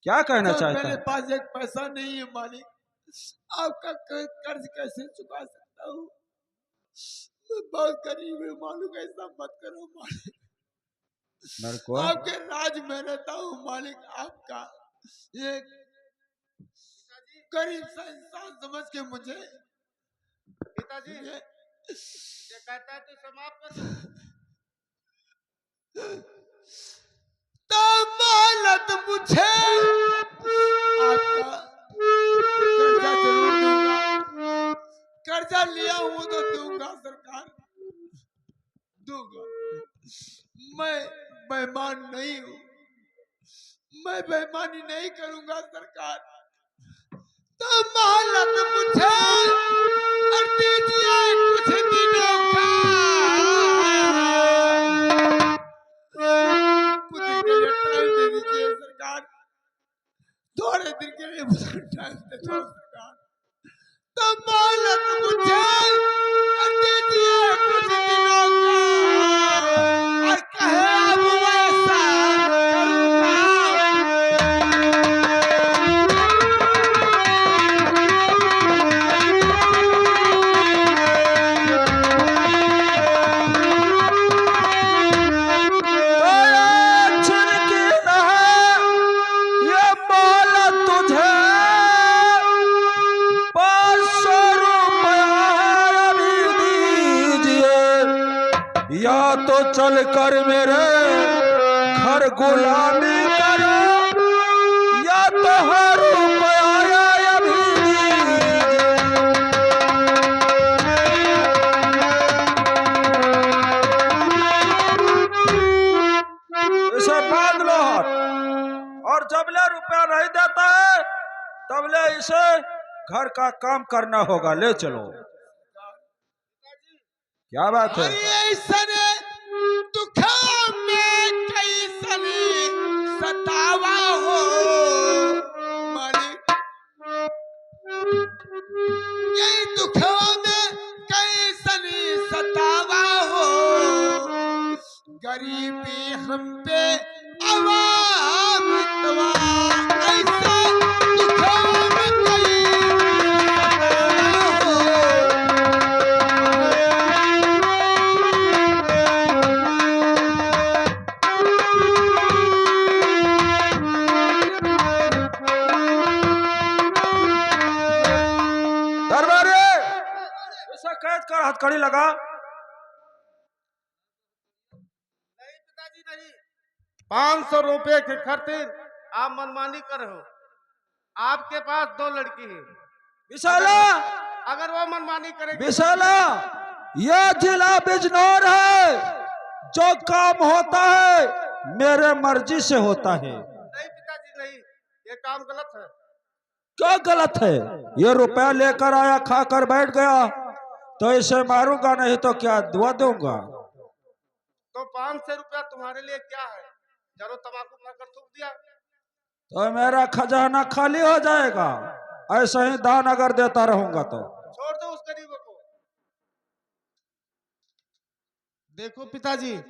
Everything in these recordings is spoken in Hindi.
क्या कहना तो चाहता मेरे है? पास एक पैसा नहीं है मालिक, आपका कर्ज कैसे चुका सकता हूँ? मैं बहुत गरीब हूँ मालिक, ऐसा मत करो मालिक। मेरे को आपके राज में रहता हूँ मालिक, आपका ये गरीब सा इंसान समझ के मुझे पिताजी ये कहता है तो समाप्त कर तो मोहलत मुझे आपका कर्जा जरूर दूंगा, कर्जा लिया हूं तो दूंगा सरकार, दूंगा। मैं बेईमान नहीं हूं, मैं बेईमानी नहीं करूंगा सरकार। तो मोहलत मुझे और दीजिए कुछ दिनों का, कुछ दिन के लिए टाइम दे दीजिए सरकार, थोड़े दिन के लिए मुझे टाइम दे दो सरकार। तो मोहलत मुझे और दीजिए कुछ दिनों का, और कहे अब वैसा करूंगा। या तो चल कर मेरे घर गुलामी करो, या तो हर रुपया अभी दीजिए। इसे बांध लो और जबले रुपया नहीं देता है तबले इसे घर का काम करना होगा। ले चलो। क्या बात है? दुखों में कैसन सतावा हो मालिक, यही दुखों में कैसन सतावा हो, गरीबी हम पे आवाम तवा, ऐसे दुखों में कैसन सतावा हो। कैद कर, हथकड़ी लगा। नहीं पिताजी नहीं, 500 रुपए के खातिर आप मनमानी कर रहे हो। आपके पास 2 लड़की है। विशाला, अगर वो मनमानी करेगी। विशाला, यह जिला बिजनौर है, जो काम होता है मेरे मर्जी से होता है। नहीं पिताजी नहीं, ये काम गलत है। क्या गलत है? ये रुपया लेकर आया, खाकर बैठ गया, तो इसे मारूंगा नहीं तो क्या दुआ दूंगा? तो 500 रुपया तुम्हारे लिए क्या है? जरो तंबाकू खाकर थूक दिया तो मेरा खजाना खाली हो जाएगा। ऐसा ही दान अगर देता रहूंगा तो। छोड़ दो उस गरीबों को। देखो पिताजी,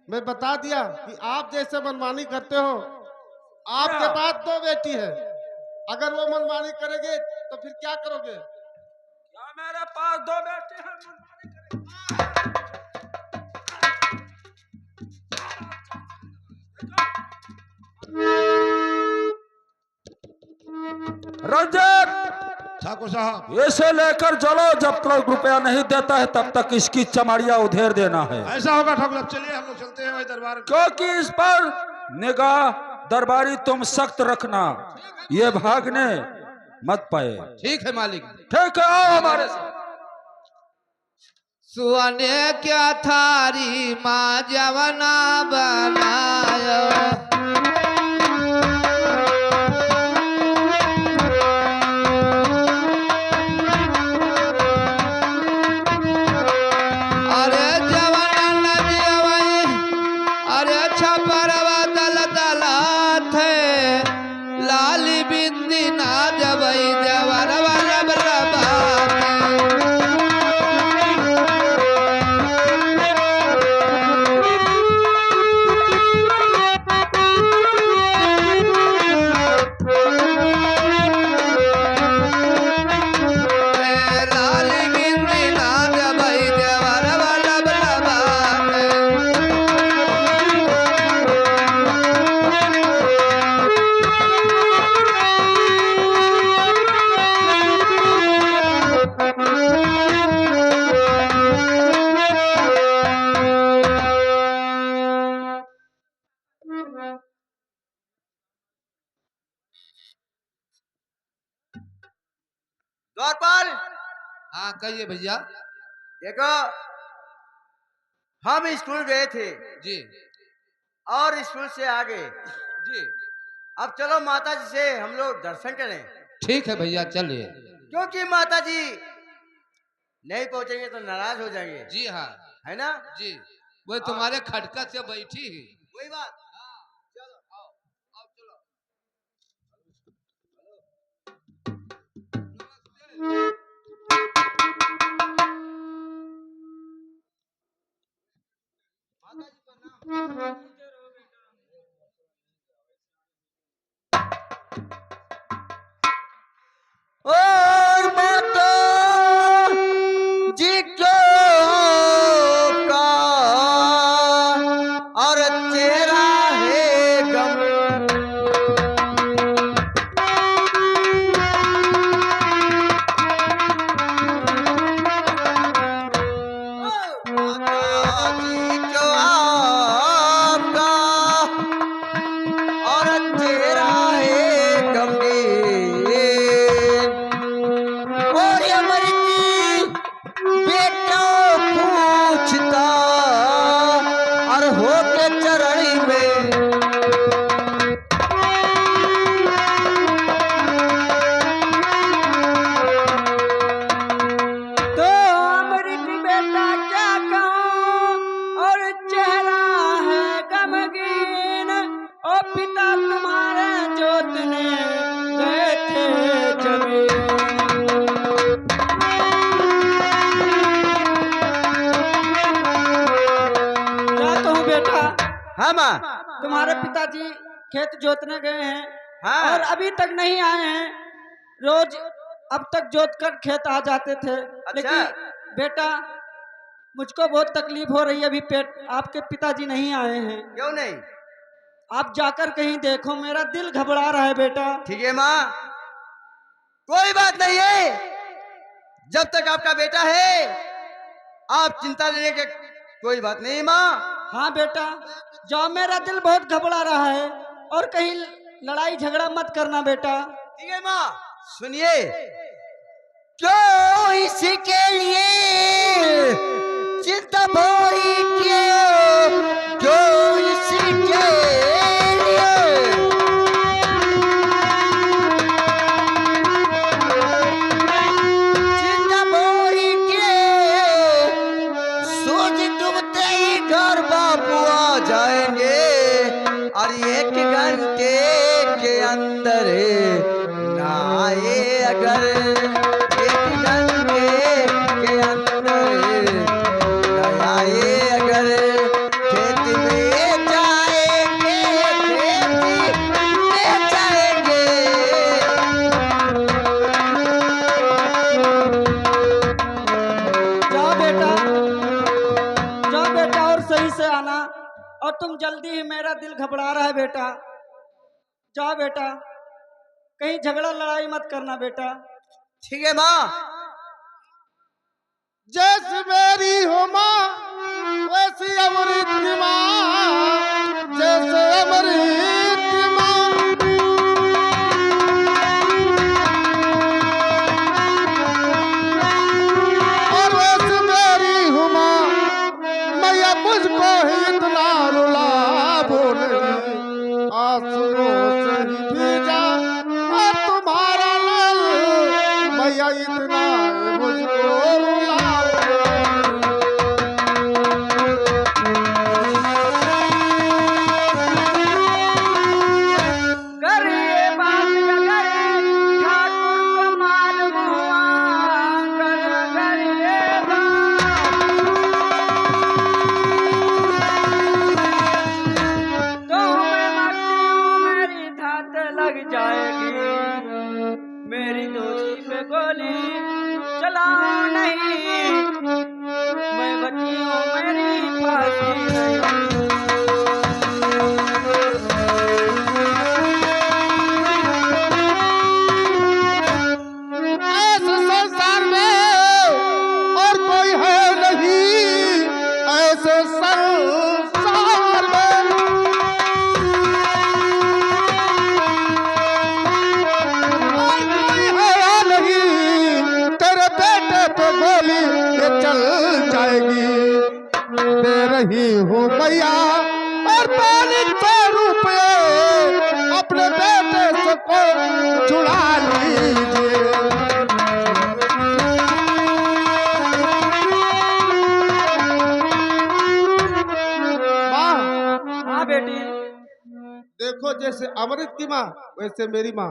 मैं बता दिया कि आप जैसे मनमानी करते हो। आपके पास 2 बेटी है, अगर वो मनमानी करेंगे तो फिर क्या करोगे? क्या मेरे पास 2 बेटे हैं मनमानी करेंगे? रंजन ठाकुर साहब, इसे लेकर चलो, जब तक रुपया नहीं देता है तब तक इसकी चमाड़िया उधेर देना है। ऐसा होगा ठाकुर साहब, चलिए हम लोग चलते हैं वही दरबार में। क्योंकि इस पर निगाह दरबारी तुम सख्त रखना, ये भागने मत पाए। ठीक है मालिक। ठीक है, आओ हमारे साथ। सुने क्या थारी माँ जवना बनायो, अरे जवना नदियावई, अरे छपरवा दल दलात है, लाली बिंदी ना जबई जवरवा लब रबात है। द्वारपाल, हाँ कहिए भैया। देखो हम स्कूल गए थे जी और स्कूल से आ गए। जी अब चलो माता जी से हम लोग दर्शन करें, ठीक है भैया चलिए। क्योंकि माता जी नहीं पहुंचेंगे तो नाराज हो जाएंगे, जी हाँ है ना? जी, वो तुम्हारे खटका से बैठी ही। वही बात। चलो आओ आओ चलो। और माता जी को का और चेहरा है गम, माता जी को आपका और चेहरा है गमगीन, और ये मरती बेटा पूछता और होके चरणी में, तो अमृत बेटा क्या कहूँ और चेहरा है गमगीन, ओ पिता तुम्हारे जोतने गए थे जमीन। क्या कहूँ बेटा, हाँ माँ। तुम्हारे पिताजी खेत जोतने गए हैं हाँ। और अभी तक नहीं आए हैं। रोज अब तक जोत कर खेत आ जाते थे, लेकिन बेटा मुझको बहुत तकलीफ हो रही है। अभी पेट आपके पिताजी नहीं आए हैं, क्यों नहीं? आप जाकर कहीं देखो, मेरा दिल घबरा रहा है बेटा। ठीक है माँ, कोई बात नहीं है, जब तक आपका बेटा है आप चिंता लेने के कोई बात नहीं माँ। हाँ बेटा जाओ, मेरा दिल बहुत घबरा रहा है, और कहीं लड़ाई झगड़ा मत करना बेटा। ठीक है माँ। सुनिए, क्यों इसके लिए चिंता भोरी क्यों, क्यों इसके लिए चिंता भोरी क्यों, सूरज डूबते ही घर बापू आ जाएंगे, और 1 घंटे के अंदर ना आए अगर, 1 घंटे के अंदर ना आए अगर, खेत में जाएंगे, खेत में जाएंगे। जाओ बेटा, जाओ बेटा, और सही से आना, और तुम जल्दी ही, मेरा दिल घबरा रहा है बेटा। जाओ बेटा, कहीं झगड़ा लड़ाई मत करना बेटा। ठीक है माँ। जैसी मेरी हो माँ वैसी अमृत की माँ, जैसे अमृत की माँ, और वैसी मेरी हो माँ, मैया मुझको ही इतना रुला बोले, आंसुओं से ही भीजा और तुम्हारा लाल, मैया इतना मुझको रुला बोले। कर ये बात अगर ठाकुर को मालूम हुआ, कर ये बात तो मैं मरती हूँ, मेरी धात लग जाएगी, मेरी दोषी पे गोली चलाओ नहीं, मैं बची हूँ, मेरी फांसी नहीं। ऐसे संसार में और कोई है नहीं, ऐसे संसार में और कोई है नहीं, दे रही हूँ मैया और 500 रुपये अपने बेटे से को छुड़ा लीजिए। माँ, हाँ बेटी। देखो जैसे अमृत की माँ वैसे मेरी माँ,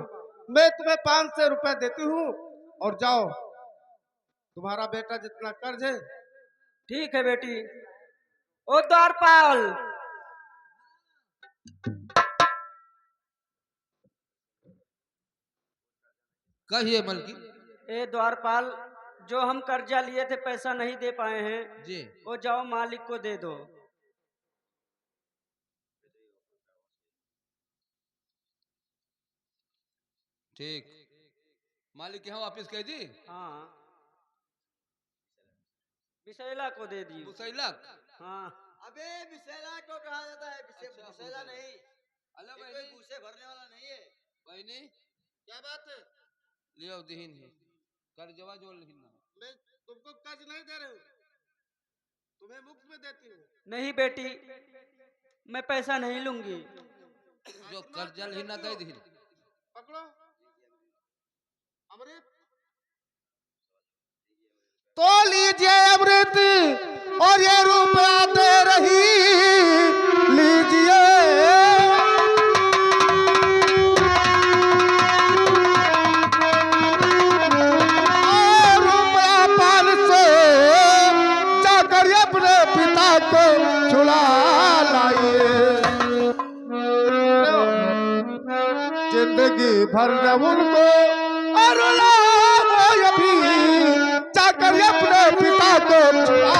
मैं तुम्हें 500 रुपए देती हूँ और जाओ, तुम्हारा बेटा जितना कर्ज है। ठीक है बेटी। ओ द्वारपाल, कहिए मलकी। ए द्वारपाल, जो हम कर्जा लिए थे पैसा नहीं दे पाए हैं, जी वो जाओ मालिक को दे दो। ठीक। मालिक के यहाँ वापिस कह दी। हाँ, विशैला को दे दी। मुसैलक। हाँ। अबे विशैला को कहा जाता है, अच्छा, विशैला विशैला। नहीं। अल्लाह ये भाई कोई भूसे भरने वाला नहीं है। बहनी क्या बात है? लियो दीन है कर जवा जो लिखना। मैं तुमको कर्ज नहीं दे रही हूँ, तुम्हें मुफ्त में देती हूँ। नहीं बेटी, मैं पैसा नहीं लूंगी। जो कर्जा लिखना कह दी। पकड़ो अमृत, तो लीजिए अमृत और ये रुपया दे रही लीजिए। और रुपया 500 जाकर अपने पिता को छुड़ा लाइए। जिंदगी भर न उनको और अभी जाकर अपने पिता को छुड़ा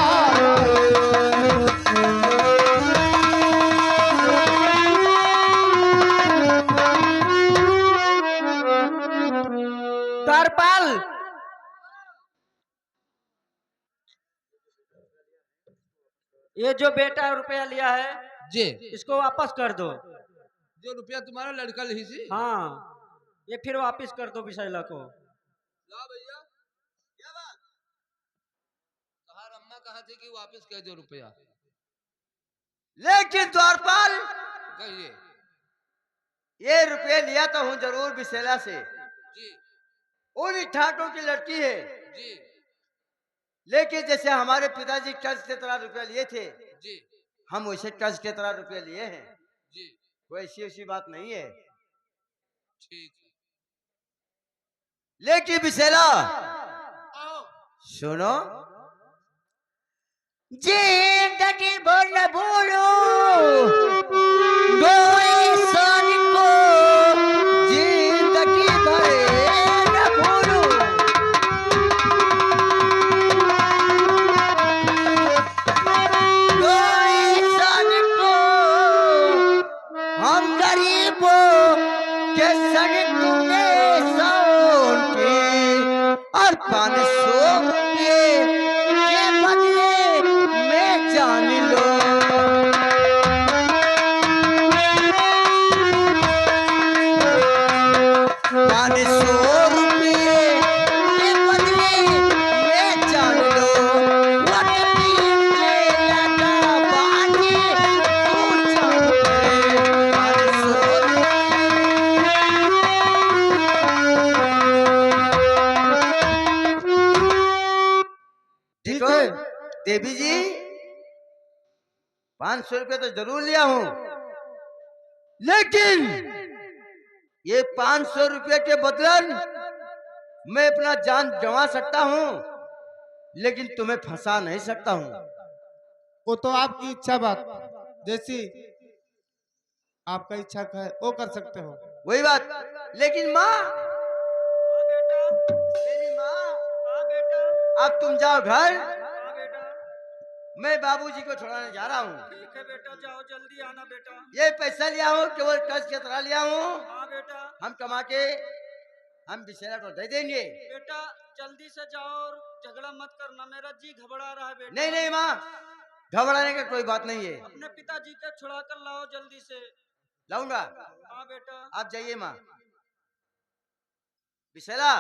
द्वारपाल, ये जो बेटा रुपया लिया है जी इसको वापस कर दो। जो रुपया तुम्हारा लड़का ली सी। हाँ, ये फिर वापस कर दो विशैला को। ला भैया क्या बात। कहा अम्मा कहा थी कि वापस कह दो रुपया। लेकिन द्वारपाल, कहिए। ये रुपये लिया तो हूँ जरूर विशैला से, जी उन ठाटों की लड़की है। जी लेकिन जैसे हमारे पिताजी कर्ज के तरह रुपया लिए थे, जी हम वैसे कर्ज के तरह रुपये लिए हैं। जी कोई ऐसी बात नहीं है। ठीक है। लेकिन विशैला सुनो, जिंदगी भर न भूलो कोई सन को, जिंदगी भर न भूलो। कोई सन को हम गरीबों के संग तूने सौन की, और 500 रुपये के बदले में जान लो। 500 रुपये के बदले में जान लो। वतनी में लगा बानी तू जान ले। 500 ठीक देखो है। देवी जी, 500 रुपये तो जरूर लिया हूं, लेकिन ये 500 रुपये के बदलन मैं अपना जान गंवा सकता हूं, लेकिन तुम्हें फंसा नहीं सकता हूं। वो तो आपकी इच्छा बात, जैसी आपका इच्छा है वो कर सकते हो। वही बात। लेकिन माँ, हाँ बेटा। मेरी माँ, हाँ बेटा। अब तुम जाओ घर, हाँ बेटा। मैं बाबूजी को छोड़ाने जा रहा हूँ। ठीक है बेटा, जाओ जल्दी आना बेटा। ये पैसा लिया हूँ केवल कर्ज के तरह लिया हूँ, हाँ बेटा। हम कमा के हम विशैला को दे देंगे। बेटा जल्दी से जाओ और झगड़ा मत करना, मेरा जी घबरा रहा है बेटा। नहीं नहीं माँ, घबराने का कोई बात नहीं है, अपने पिताजी को छुड़ा कर लाओ जल्दी से। लाऊंगा। हाँ बेटा। आप जाइए माँ। विशैला,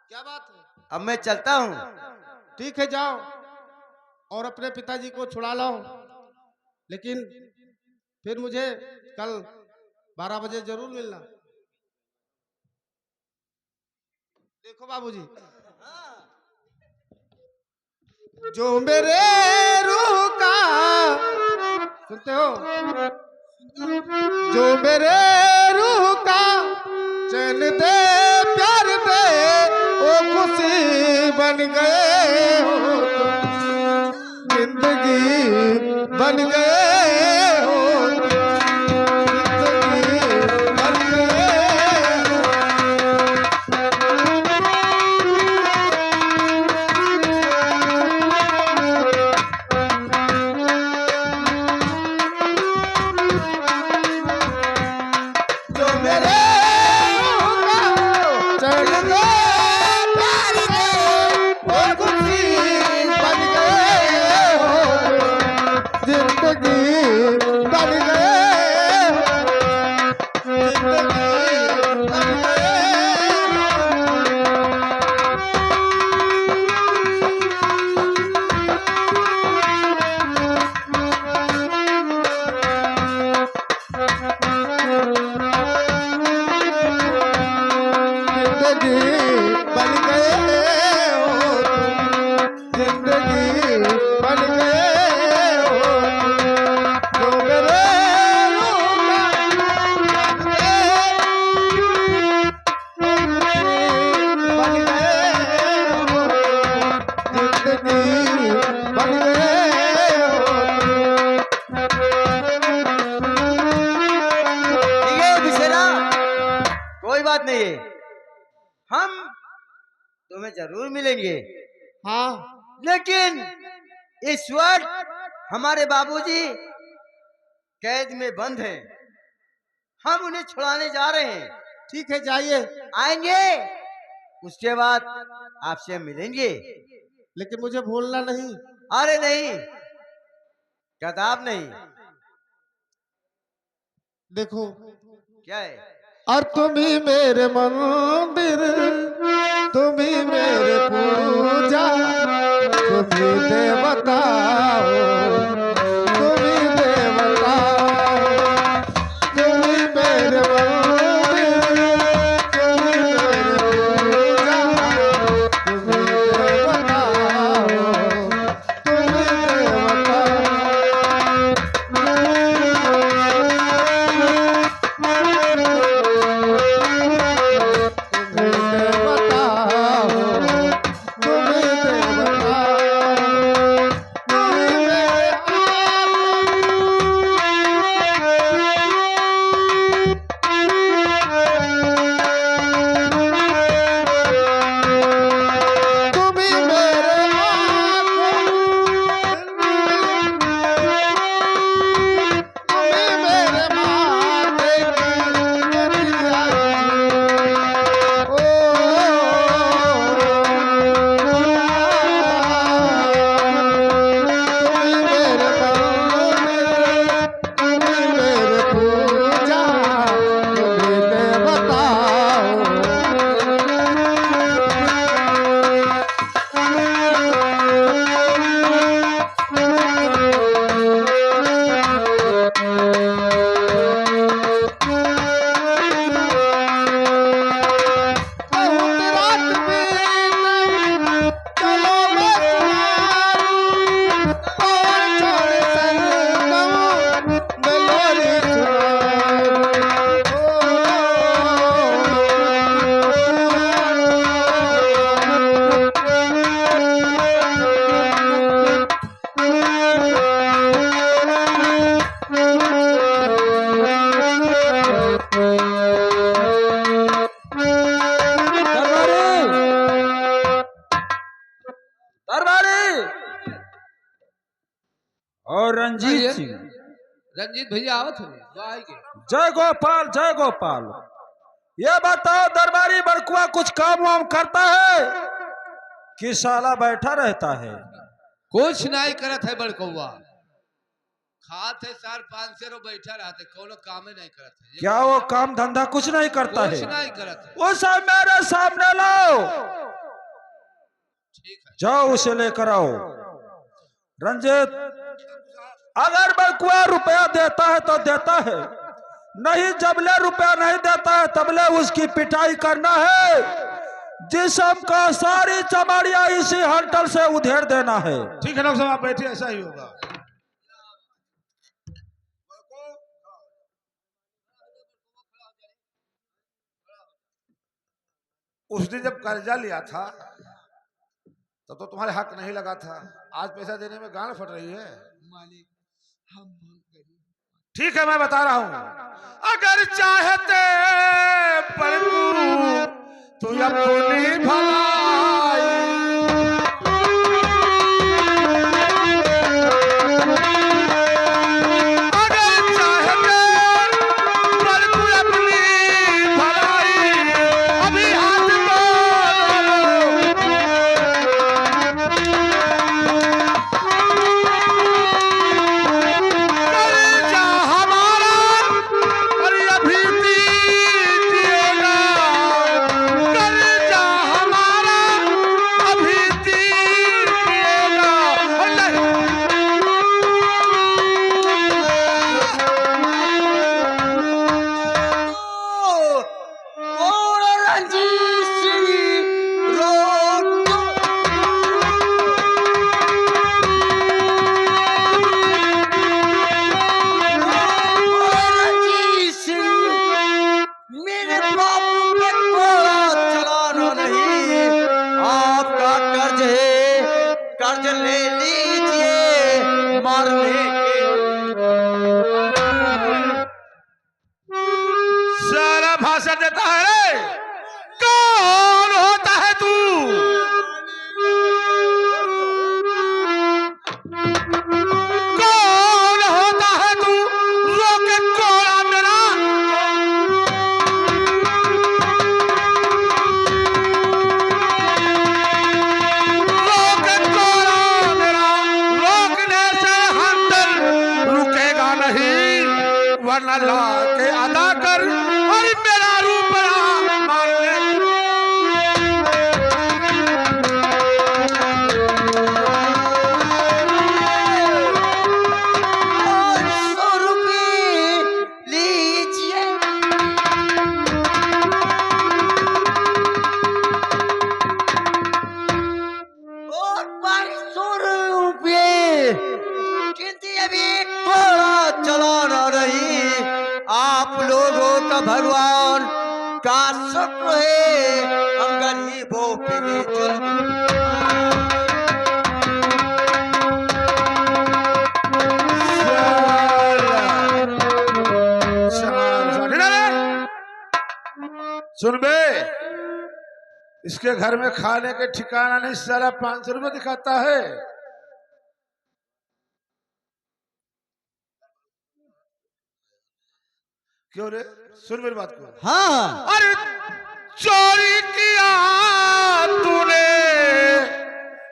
क्या बात है? अब मैं चलता हूँ। ठीक है जाओ। और अपने पिताजी को छुड़ा लाओ, लेकिन फिर मुझे कल 12 बजे जरूर मिलना। देखो बाबूजी, जो मेरे रूह का, सुनते हो, जो मेरे रूह का चैन दे प्यार दे, वो खुशी बन गए हो तुम, जिंदगी बन गए हो तुम, जिंदगी बन गए हो। जो मेरे रूह का चैन दे प्यार दे, वो खुशी बन गए हो, जिंदगी बन गए हो, जिंदगी बन गए जिंदगी बन गए हो तुम, जिंदगी बन गए हो तुम, जो मेरे रूह का बन गए हो, जिंदगी बन गए हो। ठीक है बिसेरा, कोई बात नहीं है, हम तुम्हें जरूर मिलेंगे, हाँ, लेकिन इस वक्त हमारे बाबूजी कैद में बंद हैं, हम उन्हें छुड़ाने जा रहे हैं। ठीक है, जाइए, आएंगे उसके बाद आपसे मिलेंगे। लेकिन मुझे भूलना नहीं। अरे नहीं, कदाप नहीं। देखो, क्या है? और तुम ही मेरे मंदिर, तुम ही मेरे पूजा, तुम ही देवता हो, तुम ही देवता हो, तुम ही मेरे मंदिर, तुम ही मेरे पूजा, तुम ही देवता हो, तुम ही देवता और रंजीत ये- सिंह। रंजीत भैया आवत हो तो आएंगे। जय गोपाल, जय गोपाल। ये बताओ दरबारी बड़कुआ कुछ काम वाम करता है कि साला बैठा रहता है? कुछ नहीं करत है बड़कौआ, खात है 4-5 रो बैठा रहते, कोनो कामे नहीं करत है। क्या वो काम धंधा कुछ नहीं करता कुछ है? नहीं करत है। वो सब मेरे सामने लाओ, ठीक है, जाओ उसे लेकर आओ। रंजीत, अगर बड़कुआ रुपया देता है तो देता है, नहीं जबले रुपया नहीं देता है तबले उसकी पिटाई करना है। जिस्म का सारी चमड़िया इसी हंटर से उधेड़ देना है। ठीक है डॉक्टर साहब, आप बैठिए, ऐसा ही होगा। उस दिन जब कर्जा लिया था तब तो तुम्हारे हक नहीं लगा था, आज पैसा देने में गांड फट रही है। मालिक हम बहुत गरीब। ठीक है, मैं बता रहा हूं, अगर चाहते प्रभु तो अपनी भलाई, अगर चाहते प्रभु अपनी भलाई, अभी हाथ मारो। कर्जा हमारा और अभी दीजिएगा, कर्जा हमारा अभी दीजिएगा। रणजीत सिंह रोड रणजीत सिंह, मेरे बाबू पे कोड़ा चलाना नहीं, आपका कर्ज है, कर्ज ले लीजिए मारने के। सारा भाषण देता है, कौन होता है तू? कौन होता है तू? रोके कोड़ा मेरा, रोके कोड़ा मेरा, रोकने से हंटर रुकेगा नहीं, वरना ला के अदा कर और मेरा रूपड़ा मान ले। और 100 रुपये लीजिए। और 500 रुपये, किंतु अभी कोड़ा चलाना नहीं, आप लोगों का भगवान का शुक्र है, हम गरीबों पे ये जुल्म। सुन बे, इसके घर में खाने के ठिकाना नहीं, सारा 500 रुपये दिखाता है। क्यों रे, सुन मेरी बात को। हाँ, अरे चोरी किया तूने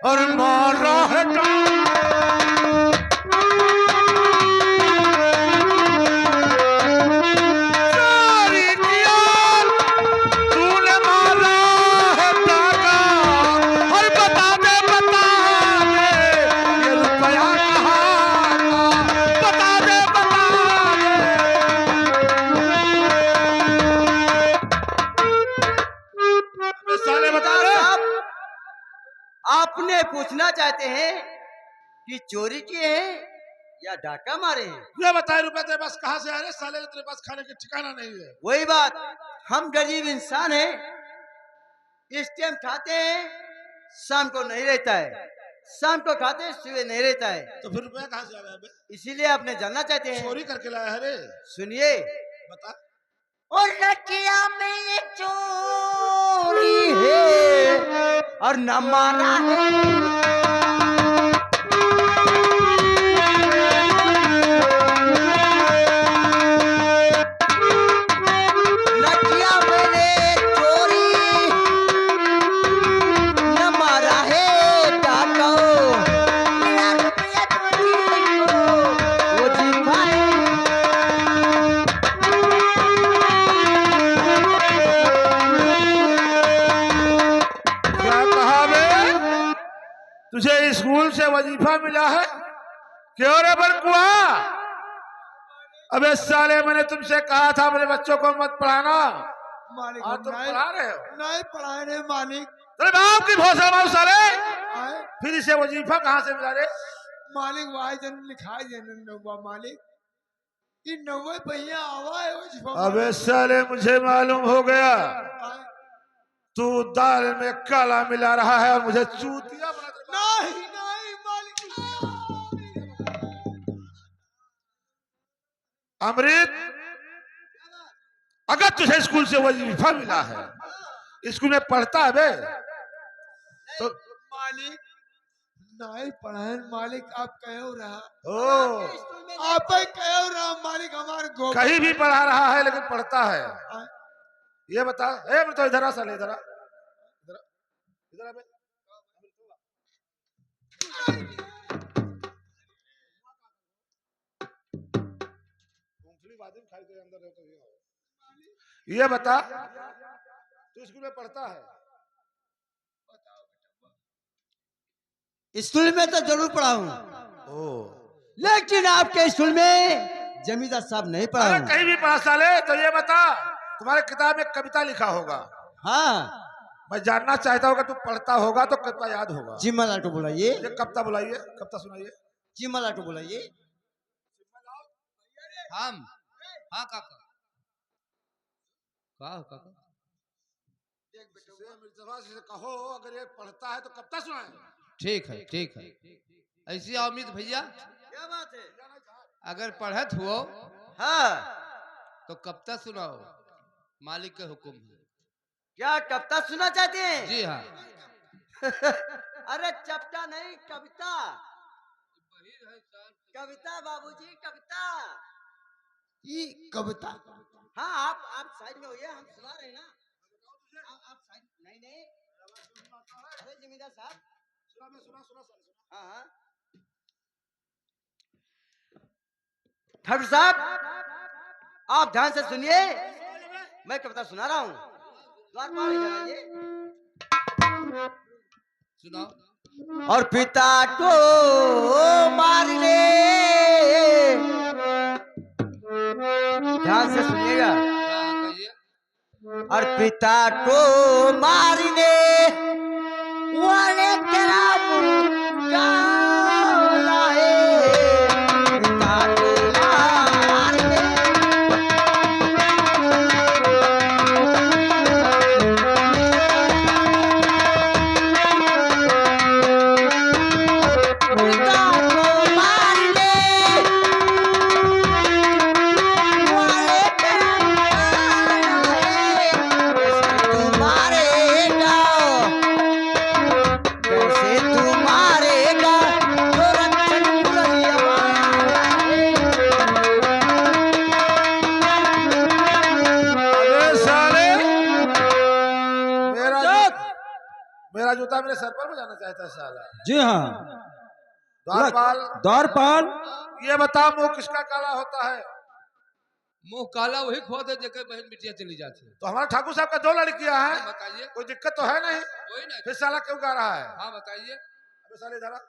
और मारा है चोरी किया तूने, मारा है टाका, और बता दे ये रुपया कहाँ का, बता दे साले बता दे। आपने पूछना चाहते हैं कि चोरी किए हैं या डाका मारे हैं? ये बताए रुपए तेरे पास कहाँ से आ रहे? साले तेरे पास खाने के ठिकाना नहीं है। वही बात, हम गरीब इंसान हैं, इस टाइम खाते हैं, शाम को नहीं रहता है, शाम को खाते हैं, सुबह नहीं रहता है। तो फिर रुपया कहाँ से आ रहा है? इसीलिए आपने जानना चाहते हैं। चोरी करके लाया है रे? सुनिए, बता। और रतिया में एक चोरी है और न मारा है। रतिया में चोरी न मारा है डाको, मेरा रुपया तो वो जी भाई। तुझे स्कूल से वजीफा मिला है? क्यों रे बड़कुआ? अबे साले, मैंने तुमसे कहा था अपने बच्चों को मत पढ़ाना, मालिक और हम तुम नहीं पढ़ा रहे हो। नहीं पढ़ाए रे मालिक। तेरे बाप की भोसड़ा मारो साले। आए फिर इसे वजीफा कहाँ से मिला रे? मालिक वाई जन लिखाई देने नौवा मालिक, ये नौवे भैया आवा है वो अबे साले, मुझे मालूम हो गया आए, तू दाल में काला मिला रहा है और मुझे चूतिया बना दे। नहीं नहीं मालिक। अमृत, अगर तुझे स्कूल से वजीफा मिला है, स्कूल में पढ़ता है बे, तो मालिक नहीं पढ़ाए मालिक, आप कहो रहा, ओ आप ही कहो रहा मालिक, हमारे गो कहीं भी पढ़ा रहा है लेकिन पढ़ता है। आए, ये बता, ए तो इधर आ साले, इधर आ, इधर आ, इधर आ बे। मूंगफली बादाम खाई के अंदर है तो ये बता, तू स्कूल में पढ़ता है? स्कूल में तो जरूर पढ़ा हूँ, ओ, लेकिन आपके स्कूल में जमींदार साहब नहीं पढ़ा अरे हूँ। कहीं भी पढ़ा साले। तो ये बता, तुम्हारे किताब में कविता लिखा होगा, हाँ, मैं जानना चाहता हूँ कि तू पढ़ता होगा तो कविता याद होगा। जिम्मा लाटू बुलाइए, ये कविता बुलाइए, कविता सुनाइए। जिम्मा लाटू बुलाइए। हम हाँ काका, का हो काका? से कहो अगर ये पढ़ता है तो कविता सुनाए। ठीक है ठीक है। ऐसी अमित भैया, क्या बात है? अगर पढ़त हो हाँ, तो कविता सुनाओ, मालिक के हुक्म है। क्या कविता सुनना चाहते हैं? जी हाँ। अरे चपटा नहीं, कविता, कविता बाबूजी, कविता। ये कविता हाँ, आप साइड में होइए, हम सुना रहे हैं ना। आप साइड, नहीं नहीं, अरे जमींदार साहब, हाँ हाँ, ठाकुर साहब आप ध्यान से सुनिए, मैं कविता सुना रहा हूँ। द्वारपाल इधर आइए। सुनाओ। और पिता को मारने, ध्यान से सुनिएगा। हाँ कहिए। और पिता को मारने वाले तेरा मुंह काला है, पिता को मारने। पिता को मारने वाले तेरा मुंह काला है, कैसे तू मारेगा, जो रक्षक मुरलिया मारा है। अबे साले, मेरा जूता मेरे सर पर बजाना चाहता है साला। जी हाँ। द्वारपाल, द्वारपाल, ये बता मुंह किसका काला होता है? मुंह काला वही खो दे जेकर बहन बिटिया चली जाती है। तो हमारे ठाकुर साहब का 2 लड़कियां हैं, बताइए। कोई दिक्कत तो है नहीं? वही ना। फिर साला क्यों गा रहा है? हाँ बताइए। अबे साले इधर आ।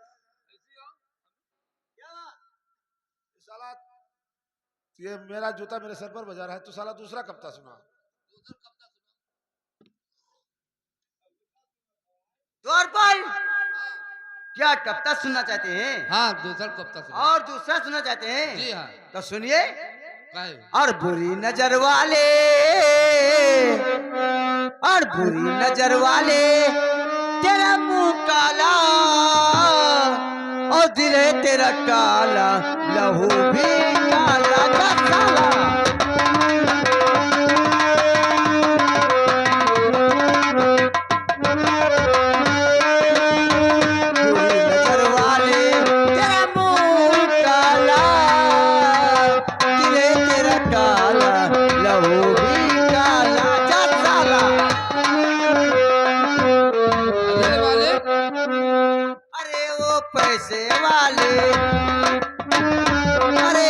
साला ये मेरा जूता मेरे सर पर बजा रहा है, तू साला दूसरा कविता सुना। द्वारपाल, क्या कविता सुनना चाहते हैं? हाँ दूसरा कविता सुनाओ। और दूसरा सुनना चाहते हैं? जी हाँ। तो सुनिए। काहे? और बुरी नजर वाले, और बुरी नजर वाले तेरा मुंह काला, और दिल है तेरा काला, लहू भी काला का काला। बुरी नजर वाले तेरा मुंह काला, दिल है तेरा काला, लहू भी काला का काला। अगले वाले। अरे वो पैसे वाले, अरे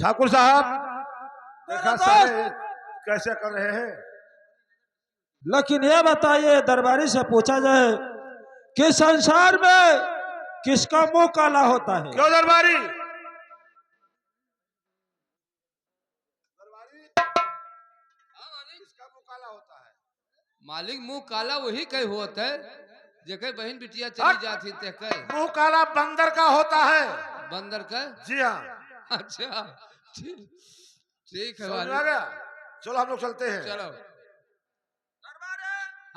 ठाकुर साहब देखा सारे कैसे कर रहे हैं। लेकिन ये बताइए, दरबारी से पूछा जाए कि संसार में किसका मुंह काला होता है? क्यों दरबारी? किसका मुंह काला होता है? मालिक मुंह काला वही कह होता है जेकर बहन बिटिया चली जाती ते कह मुंह काला बंदर का होता है। बंदर का। जी हाँ, अच्छा ठीक है समझ में आ मालिक, गया। चलो हम लोग चलते हैं। चलो।